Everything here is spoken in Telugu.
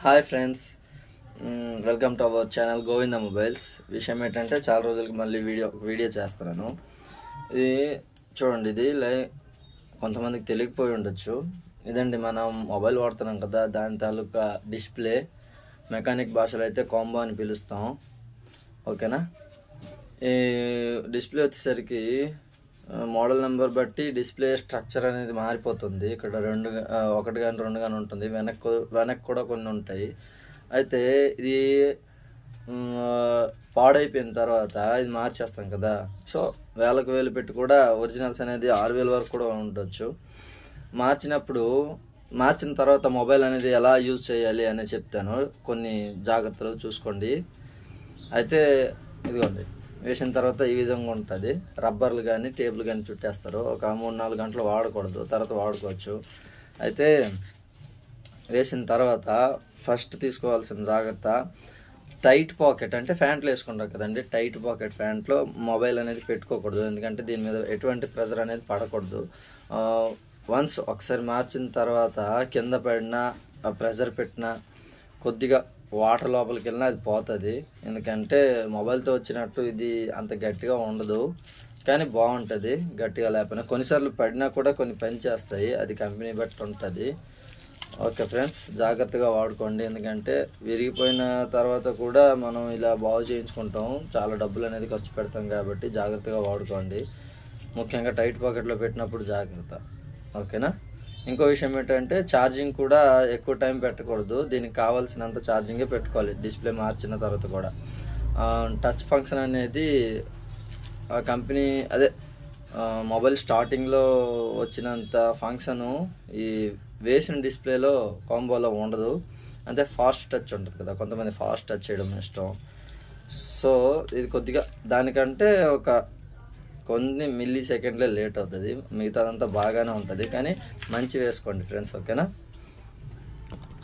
Hi friends, welcome to our channel Govinda mobiles. విషయం ఏంటంటే చాలా రోజులకి మళ్ళీ వీడియో చేస్తున్నాను. ఇది చూడండి, ఇది కొంతమందికి తెలియకపోయి ఉండొచ్చు. ఇదండి, మనం మొబైల్ వాడుతున్నాం కదా, దాని తాలూకా డిస్ప్లే. మెకానిక్ భాషలో అయితే కాంబో అని పిలుస్తాం. ఓకేనా? ఈ డిస్ప్లే వచ్చేసరికి మోడల్ నెంబర్ బట్టి డిస్ప్లే స్ట్రక్చర్ అనేది మారిపోతుంది. ఇక్కడ ఒకటి కానీ రెండు కానీ ఉంటుంది, వెనక్కి కూడా కొన్ని ఉంటాయి. అయితే ఇది పాడైపోయిన తర్వాత ఇది మార్చేస్తాం కదా, సో వేలకు వేలు పెట్టి కూడా ఒరిజినల్స్ అనేది 6,000 వరకు కూడా ఉండొచ్చు. మార్చిన తర్వాత మొబైల్ అనేది ఎలా యూజ్ చేయాలి అనేది చెప్తాను. కొన్ని జాగ్రత్తలు చూసుకోండి. అయితే ఇదిగోండి, వేసిన తర్వాత ఈ విధంగా ఉంటుంది. రబ్బర్లు కానీ టేబుల్ కానీ చుట్టేస్తారు. ఒక 3-4 గంటలు వాడకూడదు, తర్వాత వాడుకోవచ్చు. అయితే వేసిన తర్వాత ఫస్ట్ తీసుకోవాల్సిన జాగ్రత్త, టైట్ పాకెట్ అంటే ఫ్యాంట్లో వేసుకుంటాం కదండి, టైట్ పాకెట్ ఫ్యాంట్లో మొబైల్ అనేది పెట్టుకోకూడదు. ఎందుకంటే దీని మీద ఎటువంటి ప్రెజర్ అనేది పడకూడదు. వన్స్ ఒకసారి మార్చిన తర్వాత కింద పడినా ప్రెజర్ పెట్టినా కొద్దిగా వాటర్ లోపలికి వెళ్ళినా అది పోతుంది. ఎందుకంటే మొబైల్తో వచ్చినట్టు ఇది అంత గట్టిగా ఉండదు, కానీ బాగుంటుంది గట్టిగా లేకపోయినా. కొన్నిసార్లు పడినా కూడా కొన్ని పని చేస్తాయి, అది కంపెనీ బట్టి ఉంటుంది. ఓకే ఫ్రెండ్స్, జాగ్రత్తగా వాడుకోండి. ఎందుకంటే విరిగిపోయిన తర్వాత కూడా మనం ఇలా బాగు చేయించుకుంటాం, చాలా డబ్బులు అనేది ఖర్చు పెడతాం కాబట్టి జాగ్రత్తగా వాడుకోండి. ముఖ్యంగా టైట్ పాకెట్లో పెట్టినప్పుడు జాగ్రత్త. ఓకేనా? ఇంకో విషయం ఏంటంటే ఛార్జింగ్ కూడా ఎక్కువ టైం పెట్టకూడదు. దీనికి కావాల్సినంత ఛార్జింగే పెట్టుకోవాలి డిస్ప్లే మార్చిన తర్వాత కూడా. టచ్ ఫంక్షన్ అనేది కంపెనీ మొబైల్ స్టార్టింగ్లో వచ్చినంత ఫంక్షను ఈ వేసిన డిస్ప్లేలో కాంబోలో ఉండదు. అంటే ఫాస్ట్ టచ్ ఉంటుంది కదా, కొంతమంది ఫాస్ట్ టచ్ చేయడం ఇష్టం. సో ఇది కొద్దిగా దానికంటే కొన్ని మిల్లీ సెకండ్లే లేట్ అవుతుంది, మిగతాదంతా బాగానే ఉంటుంది. కానీ మంచి వేసుకోండి ఫ్రెండ్స్. ఓకేనా?